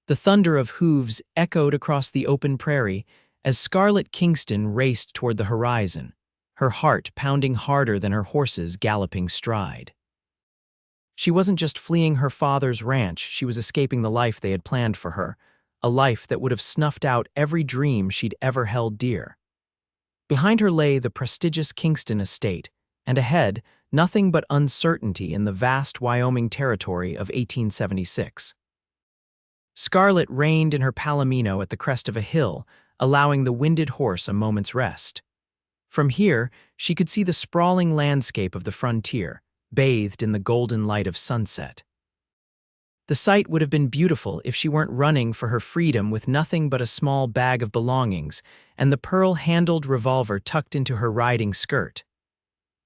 The thunder of hooves echoed across the open prairie as Scarlett Kingston raced toward the horizon, her heart pounding harder than her horse's galloping stride. She wasn't just fleeing her father's ranch, she was escaping the life they had planned for her, a life that would have snuffed out every dream she'd ever held dear. Behind her lay the prestigious Kingston estate, and ahead, nothing but uncertainty in the vast Wyoming territory of 1876. Scarlett reined in her palomino at the crest of a hill, allowing the winded horse a moment's rest. From here, she could see the sprawling landscape of the frontier, bathed in the golden light of sunset. The sight would have been beautiful if she weren't running for her freedom with nothing but a small bag of belongings and the pearl-handled revolver tucked into her riding skirt.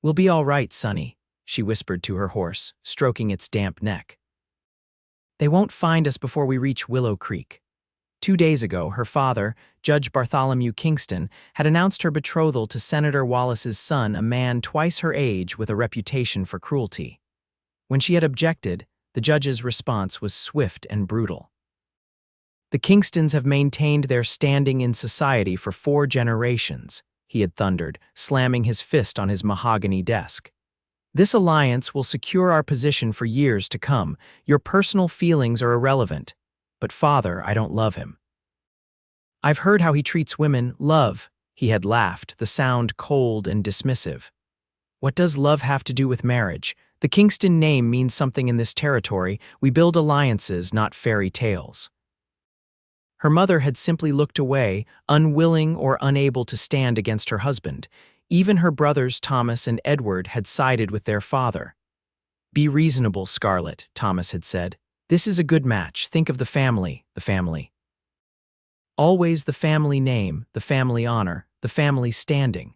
"We'll be all right, Sonny," she whispered to her horse, stroking its damp neck. "They won't find us before we reach Willow Creek." 2 days ago, her father, Judge Bartholomew Kingston, had announced her betrothal to Senator Wallace's son, a man twice her age with a reputation for cruelty. When she had objected, the judge's response was swift and brutal. "The Kingstons have maintained their standing in society for 4 generations," he had thundered, slamming his fist on his mahogany desk. "This alliance will secure our position for years to come. Your personal feelings are irrelevant. But father, I don't love him." "I've heard how he treats women." "Love," he had laughed, the sound cold and dismissive. "What does love have to do with marriage? The Kingston name means something in this territory. We build alliances, not fairy tales." Her mother had simply looked away, unwilling or unable to stand against her husband. Even her brothers Thomas and Edward had sided with their father. "Be reasonable, Scarlett," Thomas had said. "This is a good match. Think of the family, the family." Always the family name, the family honor, the family standing.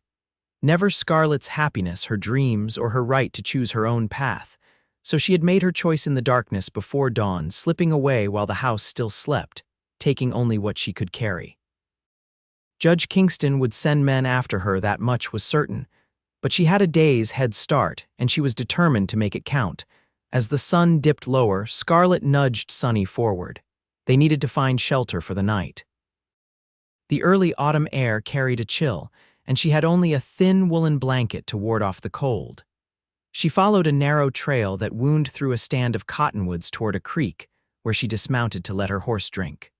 Never Scarlett's happiness, her dreams, or her right to choose her own path. So she had made her choice in the darkness before dawn, slipping away while the house still slept, taking only what she could carry. Judge Kingston would send men after her, that much was certain. But she had a day's head start, and she was determined to make it count. As the sun dipped lower, Scarlett nudged Sonny forward. They needed to find shelter for the night. The early autumn air carried a chill, and she had only a thin woolen blanket to ward off the cold. She followed a narrow trail that wound through a stand of cottonwoods toward a creek, where she dismounted to let her horse drink.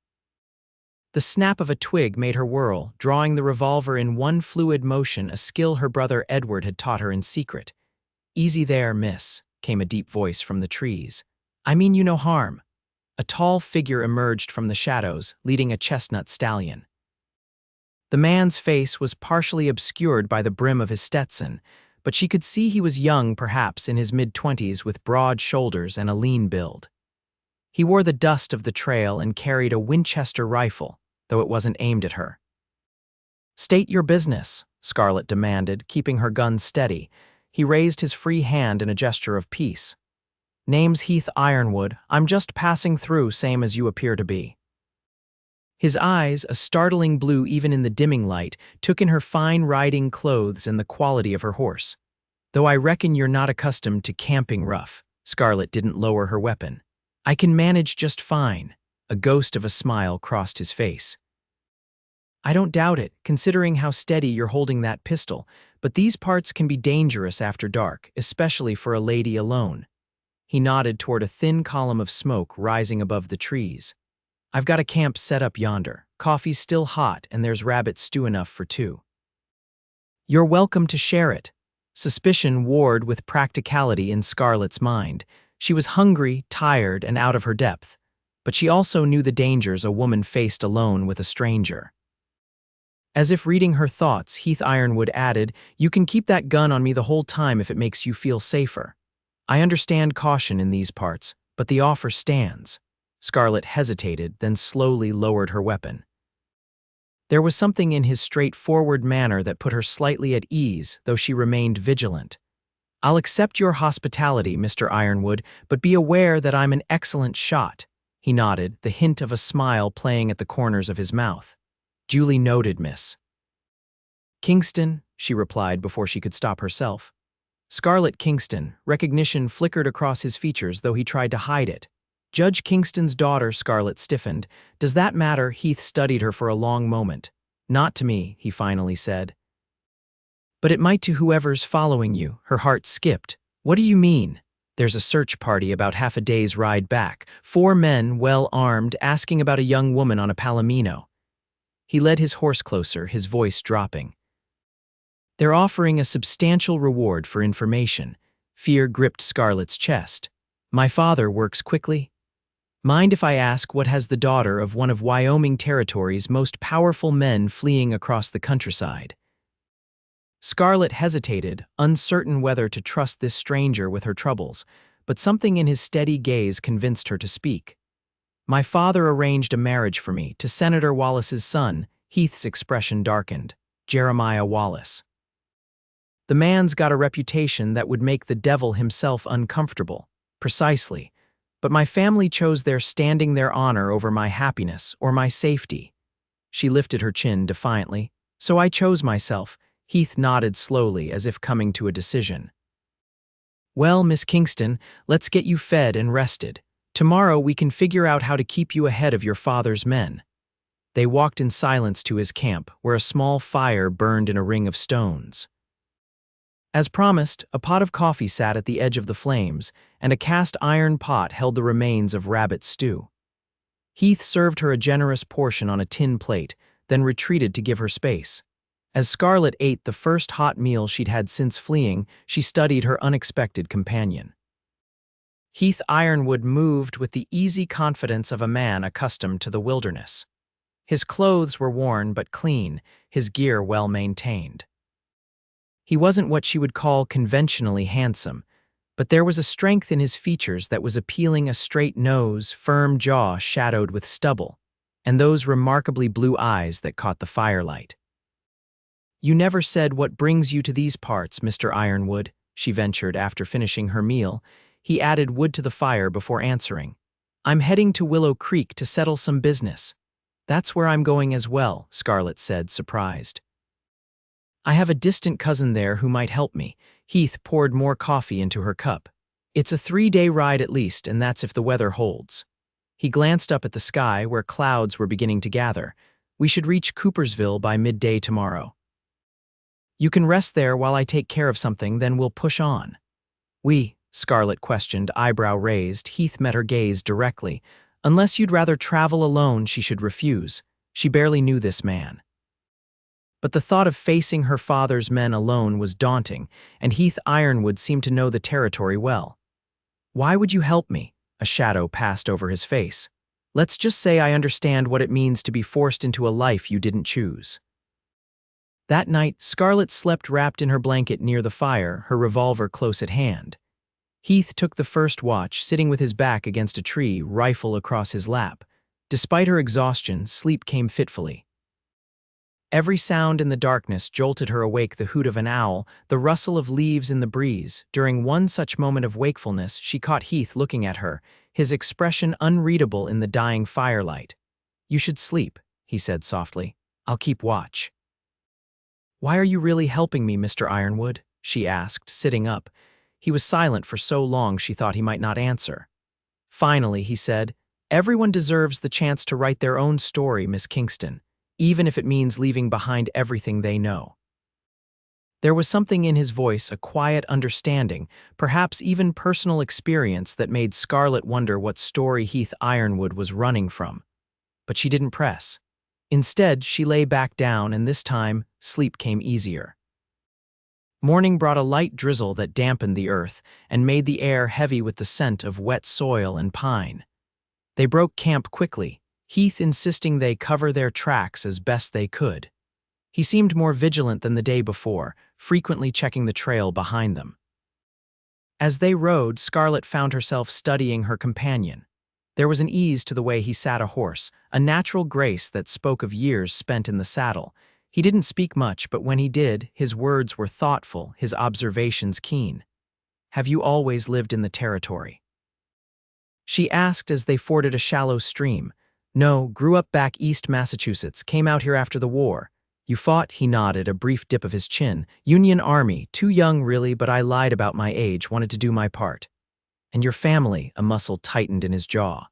The snap of a twig made her whirl, drawing the revolver in one fluid motion, a skill her brother Edward had taught her in secret. "Easy there, miss," came a deep voice from the trees. "I mean you no harm." A tall figure emerged from the shadows, leading a chestnut stallion. The man's face was partially obscured by the brim of his Stetson, but she could see he was young, perhaps in his mid-20s, with broad shoulders and a lean build. He wore the dust of the trail and carried a Winchester rifle, though it wasn't aimed at her. "State your business," Scarlett demanded, keeping her gun steady. He raised his free hand in a gesture of peace. "Name's Heath Ironwood. I'm just passing through, same as you appear to be." His eyes, a startling blue even in the dimming light, took in her fine riding clothes and the quality of her horse. "Though I reckon you're not accustomed to camping rough." Scarlett didn't lower her weapon. "I can manage just fine." A ghost of a smile crossed his face. "I don't doubt it, considering how steady you're holding that pistol, but these parts can be dangerous after dark, especially for a lady alone." He nodded toward a thin column of smoke rising above the trees. "I've got a camp set up yonder. Coffee's still hot, and there's rabbit stew enough for 2. You're welcome to share it." Suspicion warred with practicality in Scarlett's mind. She was hungry, tired, and out of her depth, but she also knew the dangers a woman faced alone with a stranger. As if reading her thoughts, Heath Ironwood added, "You can keep that gun on me the whole time if it makes you feel safer. I understand caution in these parts, but the offer stands." Scarlett hesitated, then slowly lowered her weapon. There was something in his straightforward manner that put her slightly at ease, though she remained vigilant. "I'll accept your hospitality, Mr. Ironwood, but be aware that I'm an excellent shot." He nodded, the hint of a smile playing at the corners of his mouth. "Duly noted, miss." "Kingston," she replied before she could stop herself. Scarlett Kingston. Recognition flickered across his features, though he tried to hide it. Judge Kingston's daughter, Scarlett stiffened. Does that matter? Heath studied her for a long moment. Not to me, he finally said. But it might to whoever's following you. Her heart skipped. What do you mean? There's a search party about half a day's ride back. 4 men, well armed, asking about a young woman on a palomino. He led his horse closer, his voice dropping. They're offering a substantial reward for information. Fear gripped Scarlett's chest. My father works quickly. Mind if I ask what has the daughter of one of Wyoming Territory's most powerful men fleeing across the countryside? Scarlett hesitated, uncertain whether to trust this stranger with her troubles, but something in his steady gaze convinced her to speak. My father arranged a marriage for me to Senator Wallace's son. Heath's expression darkened. Jeremiah Wallace. The man's got a reputation that would make the devil himself uncomfortable. Precisely. But my family chose their standing their honor over my happiness or my safety. She lifted her chin defiantly. So I chose myself. Heath nodded slowly as if coming to a decision. Well, Miss Kingston, let's get you fed and rested. Tomorrow we can figure out how to keep you ahead of your father's men. They walked in silence to his camp, where a small fire burned in a ring of stones. As promised, a pot of coffee sat at the edge of the flames, and a cast iron pot held the remains of rabbit stew. Heath served her a generous portion on a tin plate, then retreated to give her space. As Scarlett ate the first hot meal she'd had since fleeing, she studied her unexpected companion. Heath Ironwood moved with the easy confidence of a man accustomed to the wilderness. His clothes were worn but clean, his gear well maintained. He wasn't what she would call conventionally handsome, but there was a strength in his features that was appealing: a straight nose, firm jaw shadowed with stubble, and those remarkably blue eyes that caught the firelight. You never said what brings you to these parts, Mr. Ironwood, she ventured after finishing her meal. He added wood to the fire before answering. I'm heading to Willow Creek to settle some business. That's where I'm going as well, Scarlett said, surprised. I have a distant cousin there who might help me. Heath poured more coffee into her cup. It's a 3-day ride at least, and that's if the weather holds. He glanced up at the sky where clouds were beginning to gather. We should reach Coopersville by midday tomorrow. You can rest there while I take care of something, then we'll push on. Scarlett questioned, eyebrow raised. Heath met her gaze directly. Unless you'd rather travel alone, she should refuse. She barely knew this man. But the thought of facing her father's men alone was daunting, and Heath Ironwood seemed to know the territory well. Why would you help me? A shadow passed over his face. Let's just say I understand what it means to be forced into a life you didn't choose. That night, Scarlett slept wrapped in her blanket near the fire, her revolver close at hand. Heath took the first watch, sitting with his back against a tree, rifle across his lap. Despite her exhaustion, sleep came fitfully. Every sound in the darkness jolted her awake: the hoot of an owl, the rustle of leaves in the breeze. During one such moment of wakefulness, she caught Heath looking at her, his expression unreadable in the dying firelight. You should sleep, he said softly. I'll keep watch. Why are you really helping me, Mr. Ironwood? She asked, sitting up. He was silent for so long she thought he might not answer. Finally, he said, Everyone deserves the chance to write their own story, Miss Kingston, even if it means leaving behind everything they know. There was something in his voice, a quiet understanding, perhaps even personal experience, that made Scarlett wonder what story Heath Ironwood was running from. But she didn't press. Instead, she lay back down, and this time, sleep came easier. Morning brought a light drizzle that dampened the earth and made the air heavy with the scent of wet soil and pine. They broke camp quickly, Heath insisting they cover their tracks as best they could. He seemed more vigilant than the day before, frequently checking the trail behind them. As they rode, Scarlett found herself studying her companion. There was an ease to the way he sat a horse, a natural grace that spoke of years spent in the saddle. He didn't speak much, but when he did, his words were thoughtful, his observations keen. Have you always lived in the territory? She asked as they forded a shallow stream. No, grew up back east Massachusetts, came out here after the war. You fought? He nodded, a brief dip of his chin. Union Army, too young really, but I lied about my age, wanted to do my part. And your family, a muscle tightened in his jaw.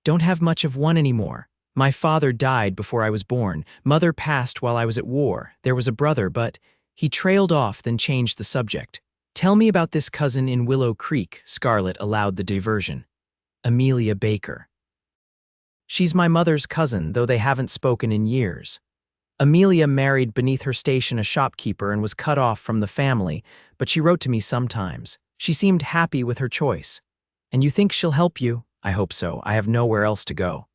Don't have much of one anymore. My father died before I was born. Mother passed while I was at war. There was a brother, but he trailed off, then changed the subject. Tell me about this cousin in Willow Creek, Scarlett allowed the diversion. Amelia Baker. She's my mother's cousin, though they haven't spoken in years. Amelia married beneath her station a shopkeeper and was cut off from the family, but she wrote to me sometimes. She seemed happy with her choice. And you think she'll help you? I hope so. I have nowhere else to go.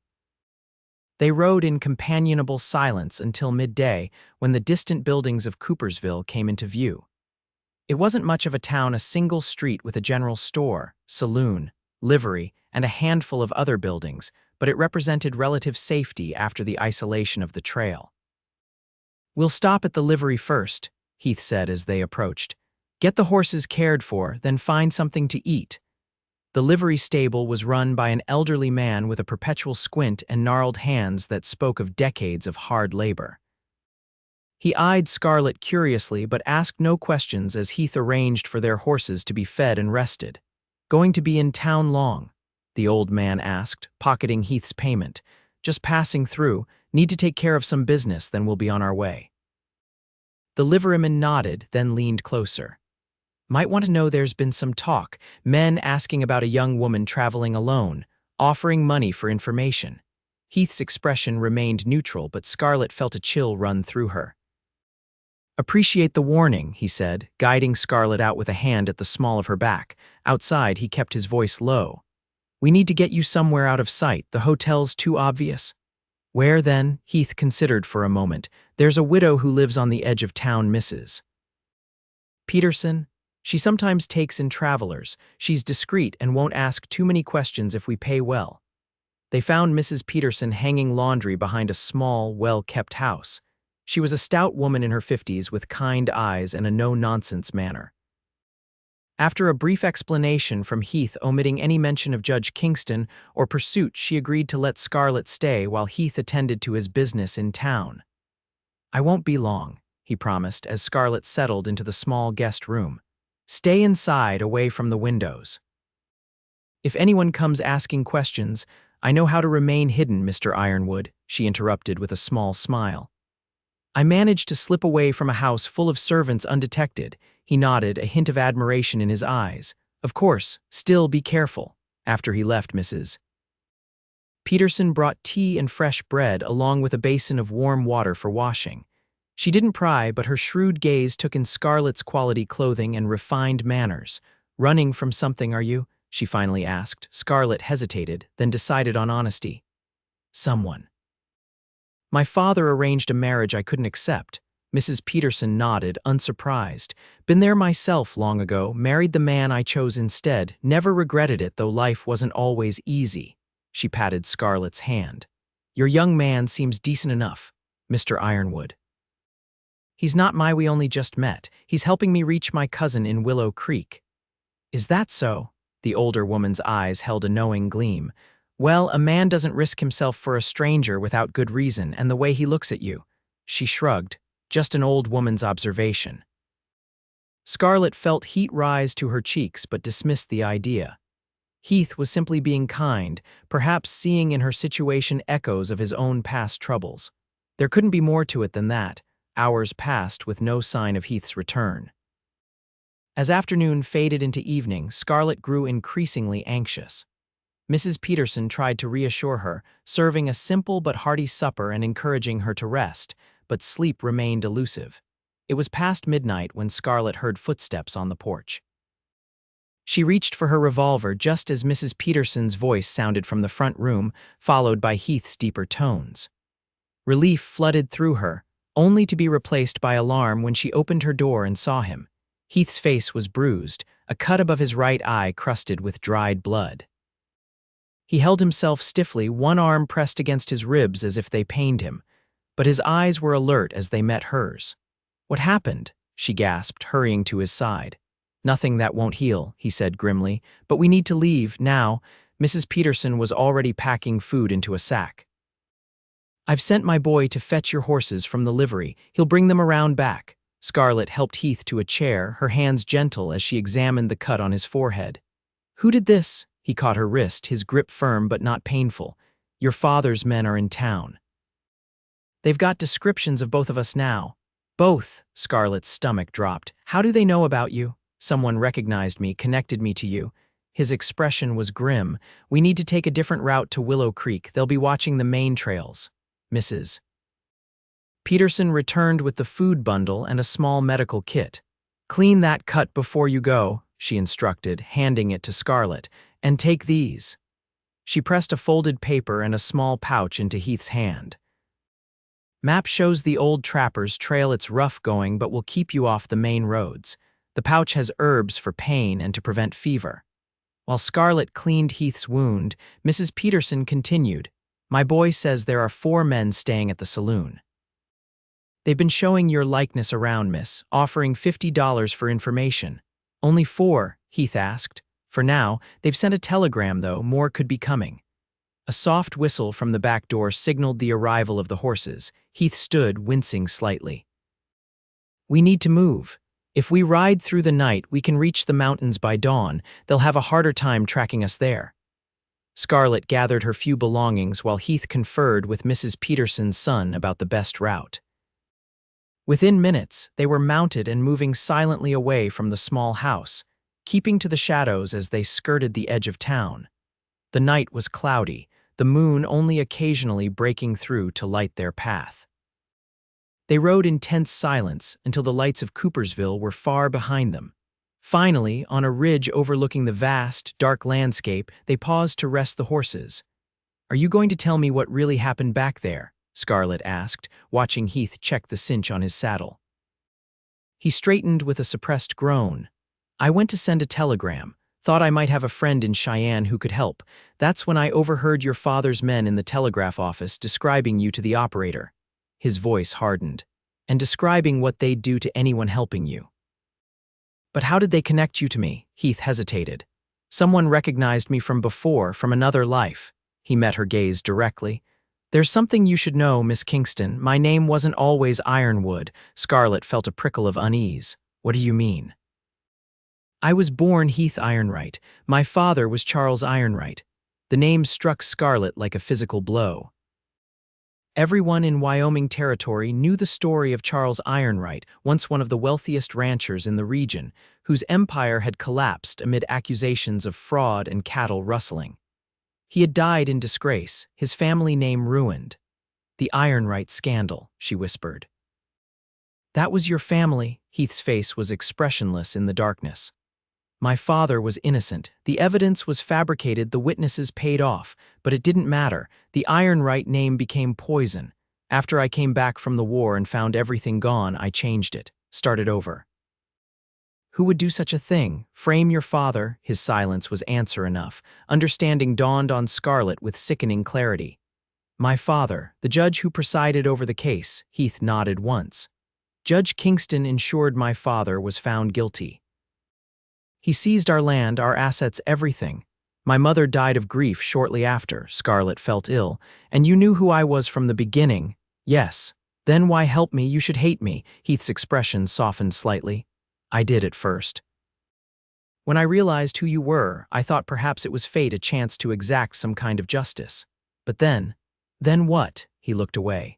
They rode in companionable silence until midday, when the distant buildings of Coopersville came into view. It wasn't much of a town, a single street with a general store, saloon, livery, and a handful of other buildings, but it represented relative safety after the isolation of the trail. We'll stop at the livery first, Heath said as they approached. Get the horses cared for, then find something to eat. The livery stable was run by an elderly man with a perpetual squint and gnarled hands that spoke of decades of hard labor. He eyed Scarlett curiously but asked no questions as Heath arranged for their horses to be fed and rested. Going to be in town long? The old man asked, pocketing Heath's payment. Just passing through, need to take care of some business, then we'll be on our way. The liveryman nodded, then leaned closer. Might want to know there's been some talk, men asking about a young woman traveling alone, offering money for information. Heath's expression remained neutral, but Scarlett felt a chill run through her. Appreciate the warning, he said, guiding Scarlett out with a hand at the small of her back. Outside, he kept his voice low. We need to get you somewhere out of sight. The hotel's too obvious. Where, then? Heath considered for a moment. There's a widow who lives on the edge of town, Mrs. Peterson. She sometimes takes in travelers. She's discreet and won't ask too many questions if we pay well. They found Mrs. Peterson hanging laundry behind a small, well-kept house. She was a stout woman in her 50s with kind eyes and a no-nonsense manner. After a brief explanation from Heath omitting any mention of Judge Kingston or pursuit, she agreed to let Scarlett stay while Heath attended to his business in town. I won't be long, he promised as Scarlett settled into the small guest room. Stay inside, away from the windows. If anyone comes asking questions, I know how to remain hidden, Mr. Ironwood, she interrupted with a small smile. I managed to slip away from a house full of servants undetected. He nodded, a hint of admiration in his eyes. Of course, still be careful. After he left, Mrs. Peterson brought tea and fresh bread along with a basin of warm water for washing. She didn't pry, but her shrewd gaze took in Scarlett's quality clothing and refined manners. Running from something, are you? She finally asked. Scarlett hesitated, then decided on honesty. Someone. My father arranged a marriage I couldn't accept. Mrs. Peterson nodded, unsurprised. Been there myself long ago, married the man I chose instead, never regretted it, though life wasn't always easy. She patted Scarlett's hand. Your young man seems decent enough, Mr. Ironwood. He's not we only just met. He's helping me reach my cousin in Willow Creek. Is that so? The older woman's eyes held a knowing gleam. Well, a man doesn't risk himself for a stranger without good reason, and the way he looks at you. She shrugged. Just an old woman's observation. Scarlett felt heat rise to her cheeks but dismissed the idea. Heath was simply being kind, perhaps seeing in her situation echoes of his own past troubles. There couldn't be more to it than that. Hours passed with no sign of Heath's return. As afternoon faded into evening, Scarlett grew increasingly anxious. Mrs. Peterson tried to reassure her, serving a simple but hearty supper and encouraging her to rest, but sleep remained elusive. It was past midnight when Scarlett heard footsteps on the porch. She reached for her revolver just as Mrs. Peterson's voice sounded from the front room, followed by Heath's deeper tones. Relief flooded through her, only to be replaced by alarm when she opened her door and saw him. Heath's face was bruised, a cut above his right eye crusted with dried blood. He held himself stiffly, one arm pressed against his ribs as if they pained him, but his eyes were alert as they met hers. What happened? She gasped, hurrying to his side. Nothing that won't heal, he said grimly, but we need to leave, now. Mrs. Peterson was already packing food into a sack. I've sent my boy to fetch your horses from the livery. He'll bring them around back. Scarlett helped Heath to a chair, her hands gentle as she examined the cut on his forehead. Who did this? He caught her wrist, his grip firm but not painful. Your father's men are in town. They've got descriptions of both of us now. Both. Scarlett's stomach dropped. How do they know about you? Someone recognized me, connected me to you. His expression was grim. We need to take a different route to Willow Creek. They'll be watching the main trails. Mrs. Peterson returned with the food bundle and a small medical kit. Clean that cut before you go, she instructed, handing it to Scarlett, and take these. She pressed a folded paper and a small pouch into Heath's hand. Map shows the old trapper's trail. It's rough going, but will keep you off the main roads. The pouch has herbs for pain and to prevent fever. While Scarlett cleaned Heath's wound, Mrs. Peterson continued, My boy says there are 4 men staying at the saloon. They've been showing your likeness around, miss, offering $50 for information. Only 4, Heath asked. For now, they've sent a telegram, though. More could be coming. A soft whistle from the back door signaled the arrival of the horses. Heath stood, wincing slightly. We need to move. If we ride through the night, we can reach the mountains by dawn. They'll have a harder time tracking us there. Scarlett gathered her few belongings while Heath conferred with Mrs. Peterson's son about the best route. Within minutes, they were mounted and moving silently away from the small house, keeping to the shadows as they skirted the edge of town. The night was cloudy, the moon only occasionally breaking through to light their path. They rode in tense silence until the lights of Coopersville were far behind them. Finally, on a ridge overlooking the vast, dark landscape, they paused to rest the horses. Are you going to tell me what really happened back there? Scarlett asked, watching Heath check the cinch on his saddle. He straightened with a suppressed groan. I went to send a telegram. Thought I might have a friend in Cheyenne who could help. That's when I overheard your father's men in the telegraph office describing you to the operator. His voice hardened. And describing what they'd do to anyone helping you. But how did they connect you to me? Heath hesitated. Someone recognized me from before, from another life. He met her gaze directly. There's something you should know, Miss Kingston. My name wasn't always Ironwood. Scarlett felt a prickle of unease. What do you mean? I was born Heath Ironwood. My father was Charles Ironwood. The name struck Scarlett like a physical blow. Everyone in Wyoming Territory knew the story of Charles Ironwood, once one of the wealthiest ranchers in the region, whose empire had collapsed amid accusations of fraud and cattle rustling. He had died in disgrace, his family name ruined. The Ironwood scandal, she whispered. That was your family. Heath's face was expressionless in the darkness. My father was innocent. The evidence was fabricated, the witnesses paid off, but it didn't matter. The Ironwood name became poison. After I came back from the war and found everything gone, I changed it, started over. Who would do such a thing? Frame your father? His silence was answer enough. Understanding dawned on Scarlett with sickening clarity. My father, the judge who presided over the case. Heath nodded once. Judge Kingston ensured my father was found guilty. He seized our land, our assets, everything. My mother died of grief shortly after. Scarlett felt ill. And you knew who I was from the beginning. Yes. Then why help me? You should hate me. Heath's expression softened slightly. I did at first. When I realized who you were, I thought perhaps it was fate, a chance to exact some kind of justice. But then what? He looked away.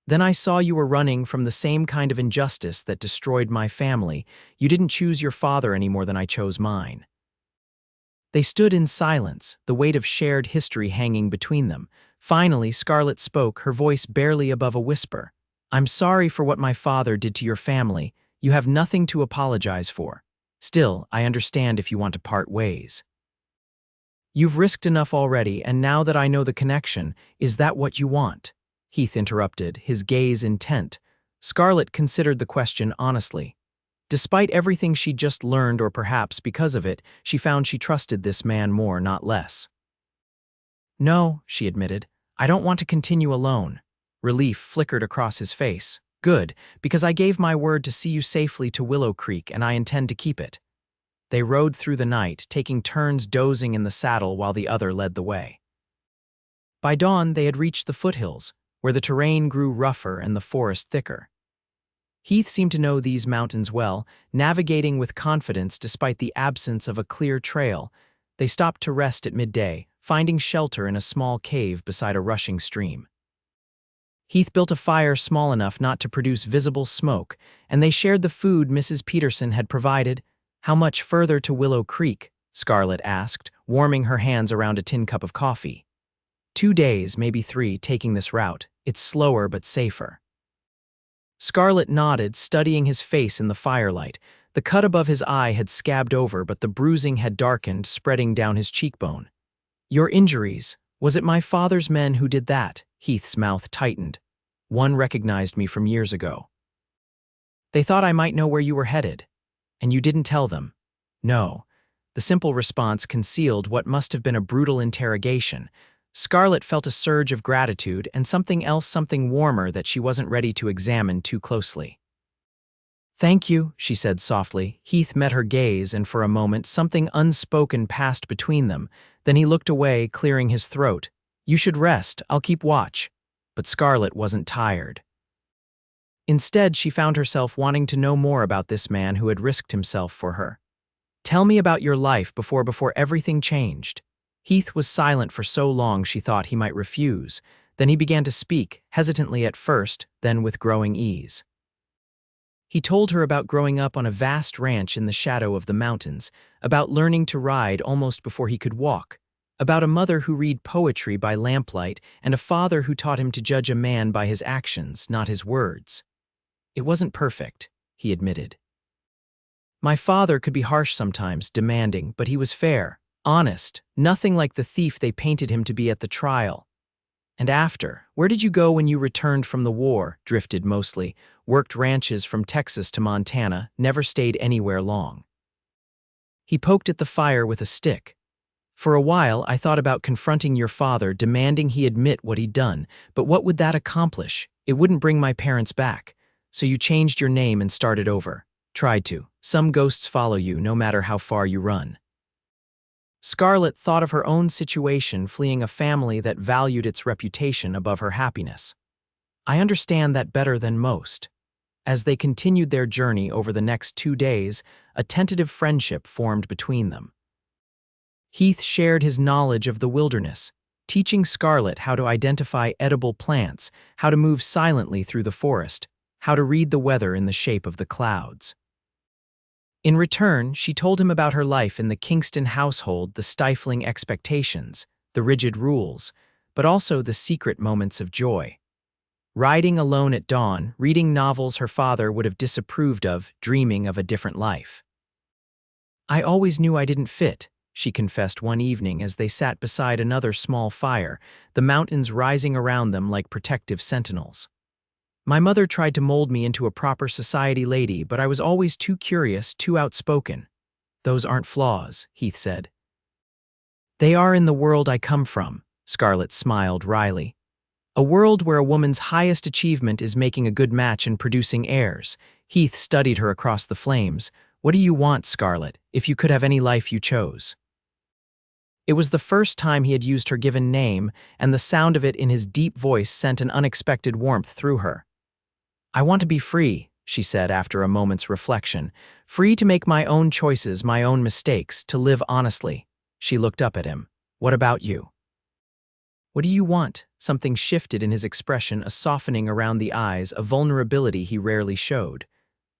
Then I saw you were running from the same kind of injustice that destroyed my family. You didn't choose your father any more than I chose mine. They stood in silence, the weight of shared history hanging between them. Finally, Scarlett spoke, her voice barely above a whisper. I'm sorry for what my father did to your family. You have nothing to apologize for. Still, I understand if you want to part ways. You've risked enough already, and now that I know the connection, is that what you want? Heath interrupted, his gaze intent. Scarlett considered the question honestly. Despite everything she'd just learned, or perhaps because of it, she found she trusted this man more, not less. No, she admitted. I don't want to continue alone. Relief flickered across his face. Good, because I gave my word to see you safely to Willow Creek, and I intend to keep it. They rode through the night, taking turns dozing in the saddle while the other led the way. By dawn, they had reached the foothills, where the terrain grew rougher and the forest thicker. Heath seemed to know these mountains well, navigating with confidence despite the absence of a clear trail. They stopped to rest at midday, finding shelter in a small cave beside a rushing stream. Heath built a fire small enough not to produce visible smoke, and they shared the food Mrs. Peterson had provided. "How much further to Willow Creek?" Scarlett asked, warming her hands around a tin cup of coffee. "2 days, maybe 3, taking this route. It's slower but safer." Scarlett nodded, studying his face in the firelight. The cut above his eye had scabbed over, but the bruising had darkened, spreading down his cheekbone. "Your injuries. Was it my father's men who did that?" Heath's mouth tightened. "One recognized me from years ago." "They thought I might know where you were headed. And you didn't tell them?" "No." The simple response concealed what must have been a brutal interrogation. Scarlett felt a surge of gratitude and something else, something warmer that she wasn't ready to examine too closely. "Thank you," she said softly. Heath met her gaze, and for a moment something unspoken passed between them. Then he looked away, clearing his throat. "You should rest. I'll keep watch." But Scarlett wasn't tired. Instead, she found herself wanting to know more about this man who had risked himself for her. "Tell me about your life before everything changed." Heath was silent for so long she thought he might refuse. Then he began to speak, hesitantly at first, then with growing ease. He told her about growing up on a vast ranch in the shadow of the mountains, about learning to ride almost before he could walk, about a mother who read poetry by lamplight and a father who taught him to judge a man by his actions, not his words. "It wasn't perfect," he admitted. "My father could be harsh sometimes, demanding, but he was fair, honest, nothing like the thief they painted him to be at the trial." "And after, where did you go when you returned from the war?" "Drifted mostly, worked ranches from Texas to Montana, never stayed anywhere long." He poked at the fire with a stick. "For a while, I thought about confronting your father, demanding he admit what he'd done, but what would that accomplish? It wouldn't bring my parents back. So you changed your name and started over. Tried to. Some ghosts follow you, no matter how far you run." Scarlett thought of her own situation, fleeing a family that valued its reputation above her happiness. "I understand that better than most." As they continued their journey over the next 2 days, a tentative friendship formed between them. Heath shared his knowledge of the wilderness, teaching Scarlett how to identify edible plants, how to move silently through the forest, how to read the weather in the shape of the clouds. In return, she told him about her life in the Kingston household, the stifling expectations, the rigid rules, but also the secret moments of joy. Riding alone at dawn, reading novels her father would have disapproved of, dreaming of a different life. "I always knew I didn't fit," she confessed one evening as they sat beside another small fire, the mountains rising around them like protective sentinels. "My mother tried to mold me into a proper society lady, but I was always too curious, too outspoken." "Those aren't flaws," Heath said. "They are in the world I come from," Scarlett smiled wryly. "A world where a woman's highest achievement is making a good match and producing heirs." Heath studied her across the flames. "What do you want, Scarlett, if you could have any life you chose?" It was the first time he had used her given name, and the sound of it in his deep voice sent an unexpected warmth through her. "I want to be free," she said after a moment's reflection. "Free to make my own choices, my own mistakes, to live honestly." She looked up at him. "What about you?" "What do you want?" Something shifted in his expression, a softening around the eyes, a vulnerability he rarely showed.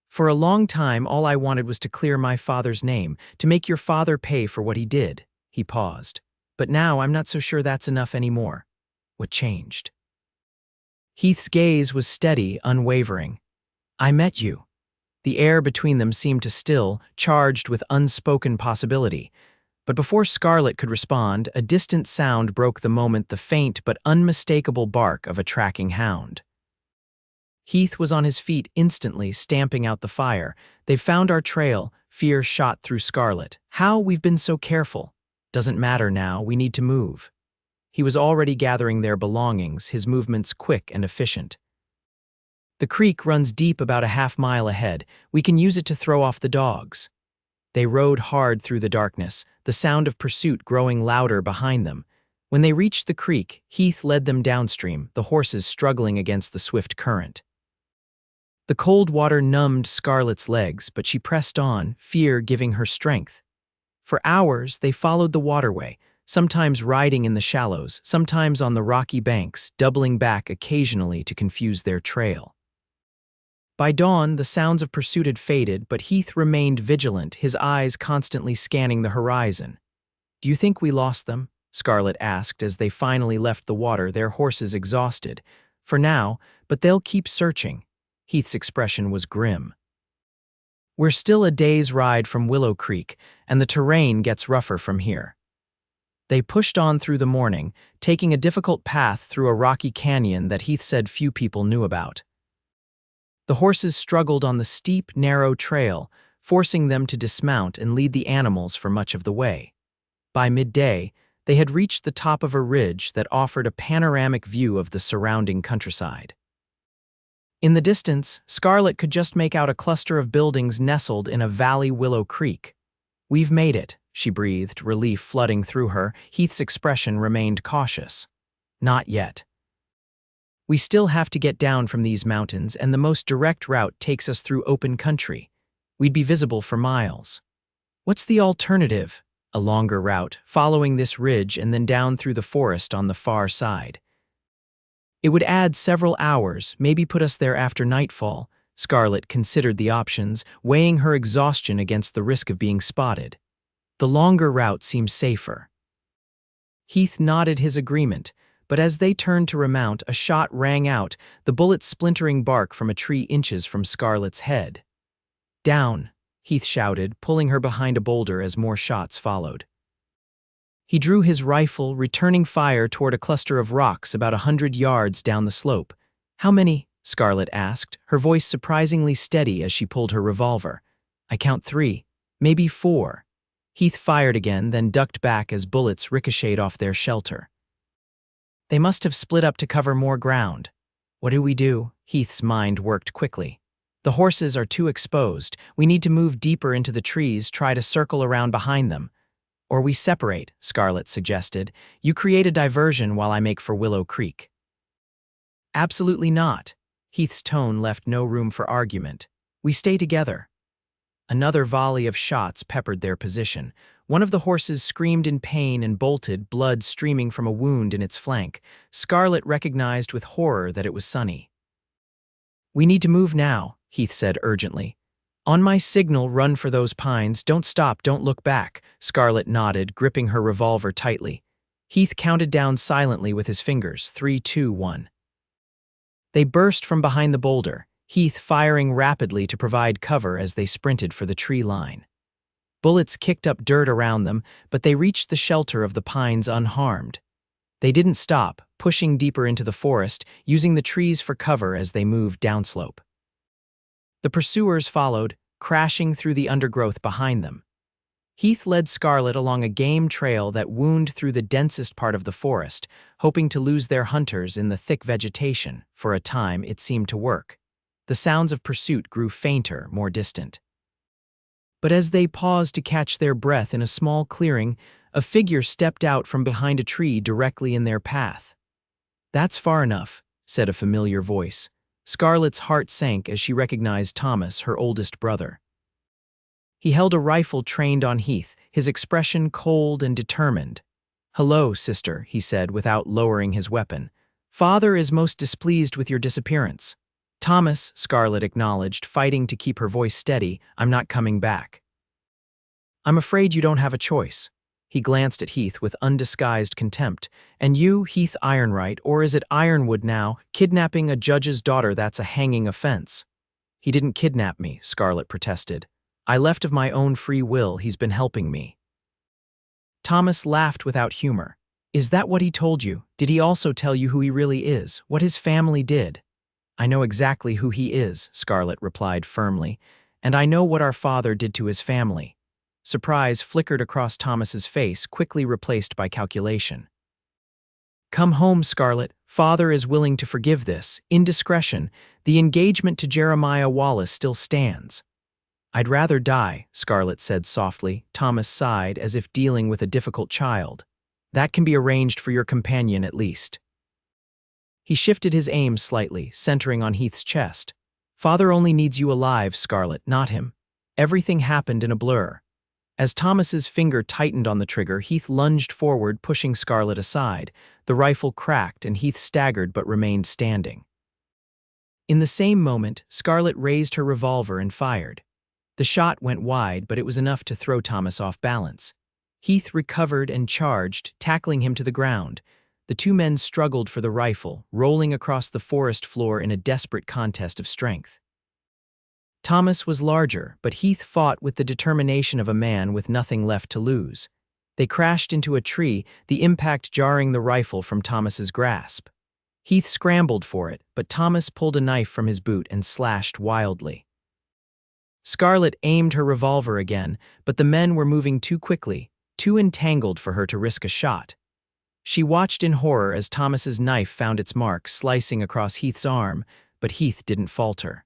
"For a long time, all I wanted was to clear my father's name, to make your father pay for what he did." He paused. "But now I'm not so sure that's enough anymore." "What changed?" Heath's gaze was steady, unwavering. "I met you." The air between them seemed to still, charged with unspoken possibility. But before Scarlett could respond, a distant sound broke the moment, the faint but unmistakable bark of a tracking hound. Heath was on his feet instantly, stamping out the fire. "They've found our trail," fear shot through Scarlett. "How? We've been so careful." "Doesn't matter now, we need to move." He was already gathering their belongings, his movements quick and efficient. "The creek runs deep about a half-mile ahead. We can use it to throw off the dogs." They rode hard through the darkness, the sound of pursuit growing louder behind them. When they reached the creek, Heath led them downstream, the horses struggling against the swift current. The cold water numbed Scarlett's legs, but she pressed on, fear giving her strength. For hours, they followed the waterway, sometimes riding in the shallows, sometimes on the rocky banks, doubling back occasionally to confuse their trail. By dawn, the sounds of pursuit had faded, but Heath remained vigilant, his eyes constantly scanning the horizon. "Do you think we lost them?" Scarlett asked as they finally left the water, their horses exhausted. "For now, but they'll keep searching." Heath's expression was grim. "We're still a day's ride from Willow Creek, and the terrain gets rougher from here." They pushed on through the morning, taking a difficult path through a rocky canyon that Heath said few people knew about. The horses struggled on the steep, narrow trail, forcing them to dismount and lead the animals for much of the way. By midday, they had reached the top of a ridge that offered a panoramic view of the surrounding countryside. In the distance, Scarlett could just make out a cluster of buildings nestled in a valley Willow Creek. "We've made it," she breathed, relief flooding through her. Heath's expression remained cautious. "Not yet. We still have to get down from these mountains, and the most direct route takes us through open country. We'd be visible for miles." "What's the alternative?" "A longer route, following this ridge and then down through the forest on the far side." "It would add several hours, maybe put us there after nightfall." Scarlett considered the options, weighing her exhaustion against the risk of being spotted. "The longer route seems safer." Heath nodded his agreement, but as they turned to remount, a shot rang out, the bullet splintering bark from a tree inches from Scarlett's head. "Down," Heath shouted, pulling her behind a boulder as more shots followed. He drew his rifle, returning fire toward a cluster of rocks about 100 yards down the slope. "How many?" Scarlett asked, her voice surprisingly steady as she pulled her revolver. "I count 3, maybe 4. Heath fired again, then ducked back as bullets ricocheted off their shelter. "They must have split up to cover more ground." "What do we do?" Heath's mind worked quickly. "The horses are too exposed. We need to move deeper into the trees, try to circle around behind them." "Or we separate," Scarlett suggested. "You create a diversion while I make for Willow Creek." "Absolutely not." Heath's tone left no room for argument. "We stay together." Another volley of shots peppered their position. One of the horses screamed in pain and bolted, blood streaming from a wound in its flank. Scarlett recognized with horror that it was Sunny. "We need to move now," Heath said urgently. "On my signal, run for those pines. Don't stop, don't look back." Scarlett nodded, gripping her revolver tightly. Heath counted down silently with his fingers, 3, 2, 1. They burst from behind the boulder, Heath firing rapidly to provide cover as they sprinted for the tree line. Bullets kicked up dirt around them, but they reached the shelter of the pines unharmed. They didn't stop, pushing deeper into the forest, using the trees for cover as they moved downslope. The pursuers followed, crashing through the undergrowth behind them. Heath led Scarlett along a game trail that wound through the densest part of the forest, hoping to lose their hunters in the thick vegetation. For a time, it seemed to work. The sounds of pursuit grew fainter, more distant. But as they paused to catch their breath in a small clearing, a figure stepped out from behind a tree directly in their path. "That's far enough," said a familiar voice. Scarlett's heart sank as she recognized Thomas, her oldest brother. He held a rifle trained on Heath, his expression cold and determined. "Hello, sister," he said without lowering his weapon. "Father is most displeased with your disappearance." "Thomas," Scarlett acknowledged, fighting to keep her voice steady, "I'm not coming back." "I'm afraid you don't have a choice." He glanced at Heath with undisguised contempt. "And you, Heath Ironwood, or is it Ironwood now, kidnapping a judge's daughter, that's a hanging offense." "He didn't kidnap me," Scarlett protested. "I left of my own free will, he's been helping me." Thomas laughed without humor. "Is that what he told you? Did he also tell you who he really is, what his family did?" "I know exactly who he is," Scarlett replied firmly, "and I know what our father did to his family." Surprise flickered across Thomas's face, quickly replaced by calculation. "Come home, Scarlett. Father is willing to forgive this. Indiscretion. The engagement to Jeremiah Wallace still stands." "I'd rather die," Scarlett said softly. Thomas sighed, as if dealing with a difficult child. "That can be arranged for your companion at least." He shifted his aim slightly, centering on Heath's chest. "Father only needs you alive, Scarlett, not him. Everything happened in a blur." As Thomas's finger tightened on the trigger, Heath lunged forward, pushing Scarlett aside. The rifle cracked, and Heath staggered but remained standing. In the same moment, Scarlett raised her revolver and fired. The shot went wide, but it was enough to throw Thomas off balance. Heath recovered and charged, tackling him to the ground. The two men struggled for the rifle, rolling across the forest floor in a desperate contest of strength. Thomas was larger, but Heath fought with the determination of a man with nothing left to lose. They crashed into a tree, the impact jarring the rifle from Thomas's grasp. Heath scrambled for it, but Thomas pulled a knife from his boot and slashed wildly. Scarlett aimed her revolver again, but the men were moving too quickly, too entangled for her to risk a shot. She watched in horror as Thomas's knife found its mark, slicing across Heath's arm, but Heath didn't falter.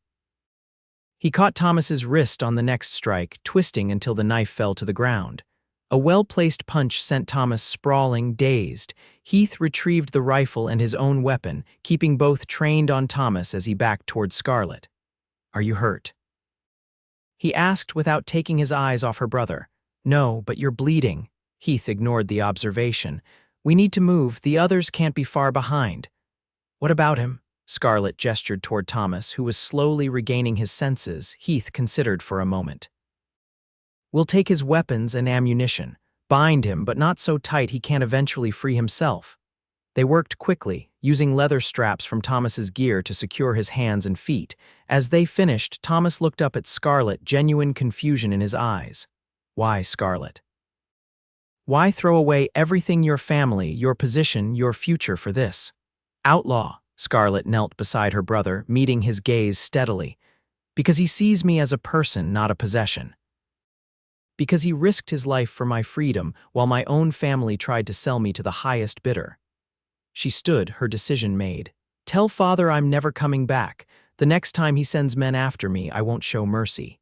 He caught Thomas's wrist on the next strike, twisting until the knife fell to the ground. A well-placed punch sent Thomas sprawling, dazed. Heath retrieved the rifle and his own weapon, keeping both trained on Thomas as he backed toward Scarlett. "Are you hurt?" he asked without taking his eyes off her brother. "No, but you're bleeding." Heath ignored the observation. "We need to move, the others can't be far behind." "What about him?" Scarlett gestured toward Thomas, who was slowly regaining his senses. Heath considered for a moment. "We'll take his weapons and ammunition. Bind him, but not so tight he can't eventually free himself." They worked quickly, using leather straps from Thomas's gear to secure his hands and feet. As they finished, Thomas looked up at Scarlett, genuine confusion in his eyes. "Why, Scarlett? Why throw away everything, your family, your position, your future for this?" "Outlaw." Scarlett knelt beside her brother, meeting his gaze steadily. "Because he sees me as a person, not a possession. Because he risked his life for my freedom, while my own family tried to sell me to the highest bidder." She stood, her decision made. "Tell father I'm never coming back. The next time he sends men after me, I won't show mercy."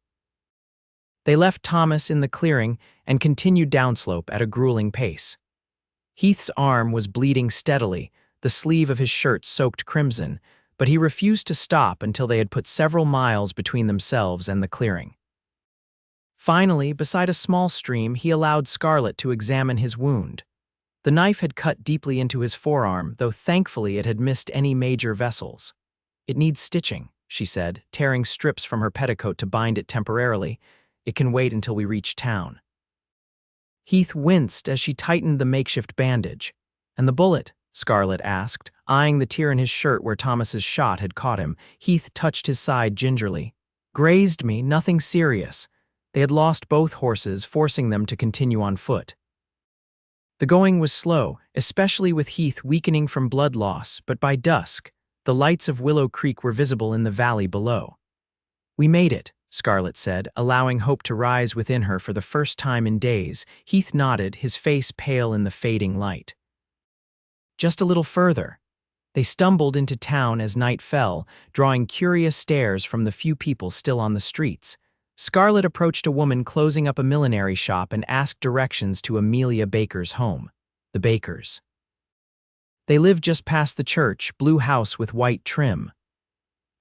They left Thomas in the clearing and continued downslope at a grueling pace. Heath's arm was bleeding steadily, the sleeve of his shirt soaked crimson, but he refused to stop until they had put several miles between themselves and the clearing. Finally, beside a small stream, he allowed Scarlett to examine his wound. The knife had cut deeply into his forearm, though thankfully it had missed any major vessels. "It needs stitching," she said, tearing strips from her petticoat to bind it temporarily. "It can wait until we reach town." Heath winced as she tightened the makeshift bandage. "And the bullet?" Scarlett asked, eyeing the tear in his shirt where Thomas's shot had caught him. Heath touched his side gingerly. "Grazed me, nothing serious." They had lost both horses, forcing them to continue on foot. The going was slow, especially with Heath weakening from blood loss, but by dusk, the lights of Willow Creek were visible in the valley below. "We made it," Scarlett said, allowing hope to rise within her for the first time in days. Heath nodded, his face pale in the fading light. "Just a little further." They stumbled into town as night fell, drawing curious stares from the few people still on the streets. Scarlett approached a woman closing up a millinery shop and asked directions to Amelia Baker's home. The Bakers. They lived just past the church, blue house with white trim.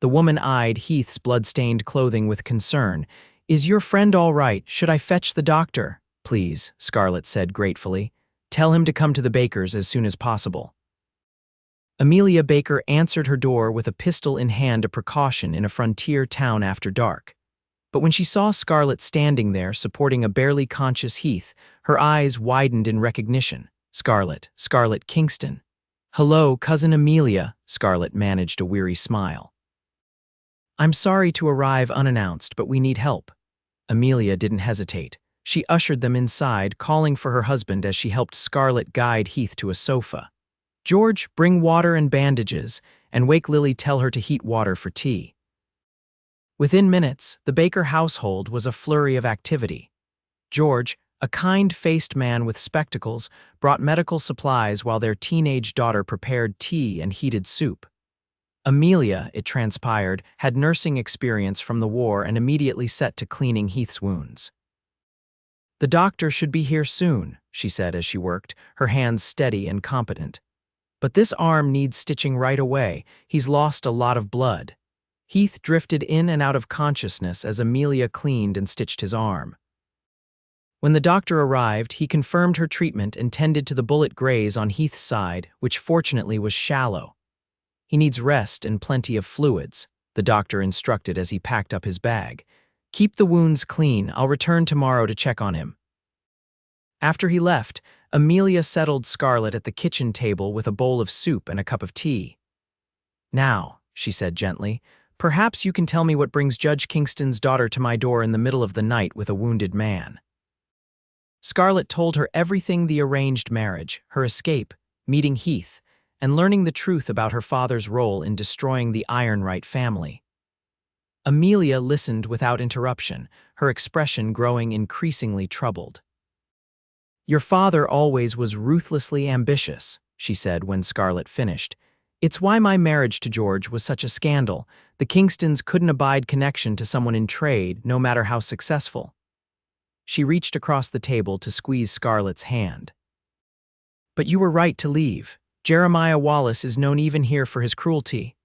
The woman eyed Heath's blood-stained clothing with concern. "Is your friend all right? Should I fetch the doctor?" "Please," Scarlett said gratefully. "Tell him to come to the Bakers as soon as possible." Amelia Baker answered her door with a pistol in hand, a precaution in a frontier town after dark. But when she saw Scarlett standing there, supporting a barely conscious Heath, her eyes widened in recognition. Scarlett Kingston." "Hello, Cousin Amelia," Scarlett managed a weary smile. "I'm sorry to arrive unannounced, but we need help." Amelia didn't hesitate. She ushered them inside, calling for her husband as she helped Scarlett guide Heath to a sofa. "George, bring water and bandages, and wake Lily, tell her to heat water for tea." Within minutes, the Baker household was a flurry of activity. George, a kind-faced man with spectacles, brought medical supplies while their teenage daughter prepared tea and heated soup. Amelia, it transpired, had nursing experience from the war and immediately set to cleaning Heath's wounds. "The doctor should be here soon," she said as she worked, her hands steady and competent. "But this arm needs stitching right away. He's lost a lot of blood." Heath drifted in and out of consciousness as Amelia cleaned and stitched his arm. When the doctor arrived, he confirmed her treatment and tended to the bullet graze on Heath's side, which fortunately was shallow. He needs rest and plenty of fluids, the doctor instructed as he packed up his bag. Keep the wounds clean. I'll return tomorrow to check on him. After he left, Amelia settled Scarlett at the kitchen table with a bowl of soup and a cup of tea. Now, she said gently, perhaps you can tell me what brings Judge Kingston's daughter to my door in the middle of the night with a wounded man. Scarlett told her everything: the arranged marriage, her escape, meeting Heath, and learning the truth about her father's role in destroying the Ironwright family. Amelia listened without interruption, her expression growing increasingly troubled. Your father always was ruthlessly ambitious, she said when Scarlett finished. It's why my marriage to George was such a scandal. The Kingstons couldn't abide connection to someone in trade, no matter how successful. She reached across the table to squeeze Scarlett's hand. But you were right to leave. Jeremiah Wallace is known even here for his cruelty.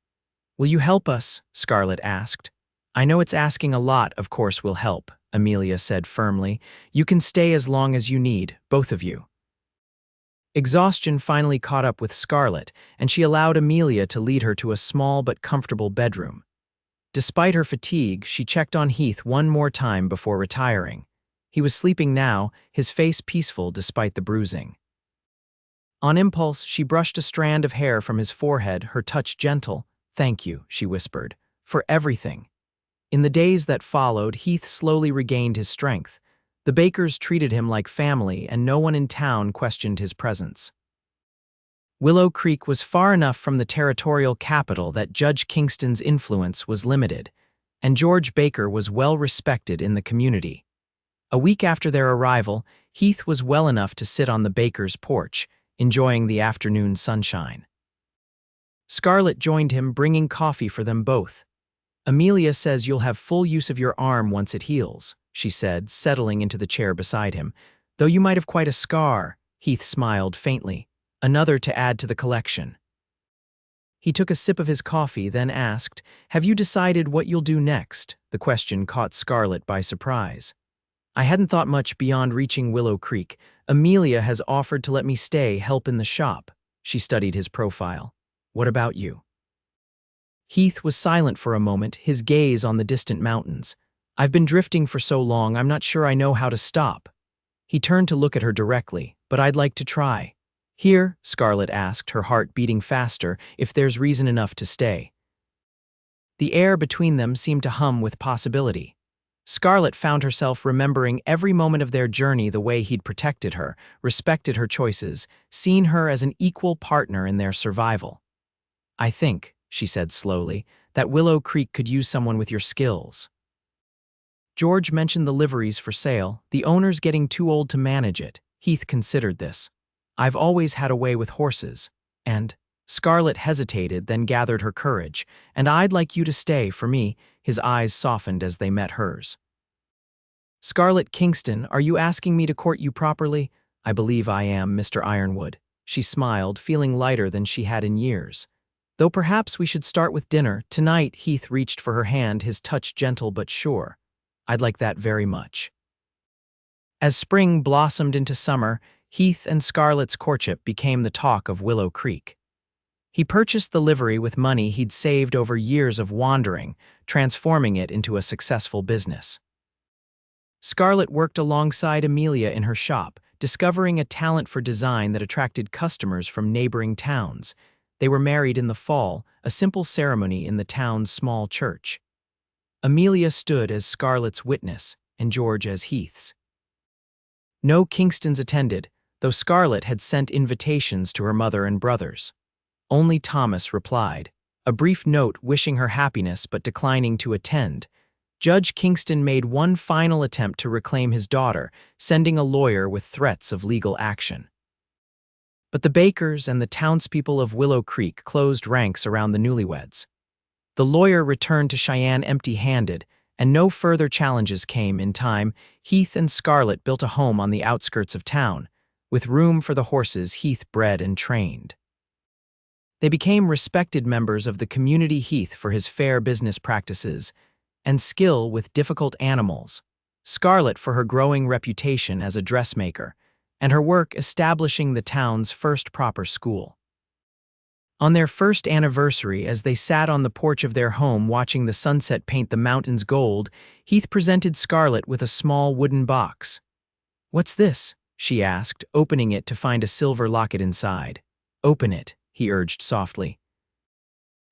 Will you help us? Scarlett asked. I know it's asking a lot. Of course we'll help, Amelia said firmly. You can stay as long as you need, both of you. Exhaustion finally caught up with Scarlett, and she allowed Amelia to lead her to a small but comfortable bedroom. Despite her fatigue, she checked on Heath one more time before retiring. He was sleeping now, his face peaceful despite the bruising. On impulse, she brushed a strand of hair from his forehead, her touch gentle. Thank you, she whispered, for everything. In the days that followed, Heath slowly regained his strength. The Bakers treated him like family, and no one in town questioned his presence. Willow Creek was far enough from the territorial capital that Judge Kingston's influence was limited, and George Baker was well respected in the community. A week after their arrival, Heath was well enough to sit on the Bakers' porch, enjoying the afternoon sunshine. Scarlett joined him, bringing coffee for them both. Amelia says you'll have full use of your arm once it heals, she said, settling into the chair beside him. Though you might have quite a scar, Heath smiled faintly, another to add to the collection. He took a sip of his coffee, then asked, Have you decided what you'll do next? The question caught Scarlett by surprise. I hadn't thought much beyond reaching Willow Creek. Amelia has offered to let me stay, help in the shop. She studied his profile. What about you? Heath was silent for a moment, his gaze on the distant mountains. I've been drifting for so long, I'm not sure I know how to stop. He turned to look at her directly. But I'd like to try. Here, Scarlett asked, her heart beating faster, if there's reason enough to stay. The air between them seemed to hum with possibility. Scarlett found herself remembering every moment of their journey, the way he'd protected her, respected her choices, seen her as an equal partner in their survival. I think, she said slowly, that Willow Creek could use someone with your skills. George mentioned the liveries for sale, the owner's getting too old to manage it. Heath considered this. I've always had a way with horses. And Scarlett hesitated, then gathered her courage. And I'd like you to stay, for me. His eyes softened as they met hers. Scarlett Kingston, are you asking me to court you properly? I believe I am, Mr. Ironwood. She smiled, feeling lighter than she had in years. Though perhaps we should start with dinner. Tonight, Heath reached for her hand, his touch gentle but sure. I'd like that very much. As spring blossomed into summer, Heath and Scarlett's courtship became the talk of Willow Creek. He purchased the livery with money he'd saved over years of wandering, transforming it into a successful business. Scarlett worked alongside Amelia in her shop, discovering a talent for design that attracted customers from neighboring towns. They were married in the fall, a simple ceremony in the town's small church. Amelia stood as Scarlett's witness, and George as Heath's. No Kingstons attended, though Scarlett had sent invitations to her mother and brothers. Only Thomas replied, a brief note wishing her happiness but declining to attend. Judge Kingston made one final attempt to reclaim his daughter, sending a lawyer with threats of legal action. But the Bakers and the townspeople of Willow Creek closed ranks around the newlyweds. The lawyer returned to Cheyenne empty-handed, and no further challenges came. In time, Heath and Scarlett built a home on the outskirts of town, with room for the horses Heath bred and trained. They became respected members of the community. Heath for his fair business practices and skill with difficult animals, Scarlett for her growing reputation as a dressmaker, and her work establishing the town's first proper school. On their first anniversary, as they sat on the porch of their home watching the sunset paint the mountains gold, Heath presented Scarlett with a small wooden box. "What's this?" she asked, opening it to find a silver locket inside. "Open it," he urged softly.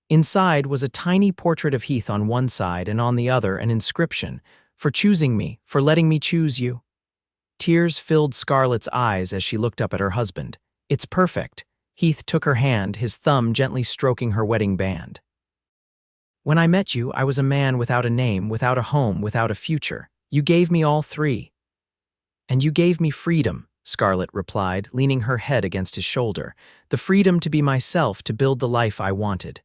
Inside was a tiny portrait of Heath on one side and on the other an inscription, "For choosing me, for letting me choose you." Tears filled Scarlett's eyes as she looked up at her husband. "It's perfect." Heath took her hand, his thumb gently stroking her wedding band. "When I met you, I was a man without a name, without a home, without a future. You gave me all three. And you gave me freedom," Scarlett replied, leaning her head against his shoulder. "The freedom to be myself, to build the life I wanted."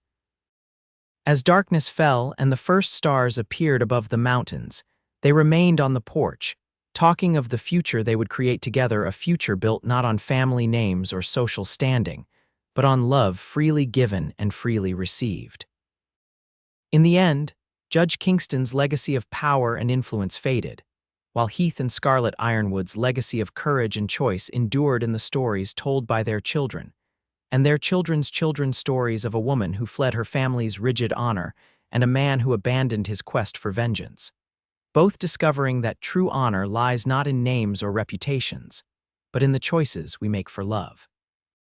As darkness fell and the first stars appeared above the mountains, they remained on the porch, talking of the future they would create together, a future built not on family names or social standing, but on love freely given and freely received. In the end, Judge Kingston's legacy of power and influence faded, while Heath and Scarlett Ironwood's legacy of courage and choice endured in the stories told by their children, and their children's children's stories of a woman who fled her family's rigid honor and a man who abandoned his quest for vengeance, both discovering that true honor lies not in names or reputations, but in the choices we make for love.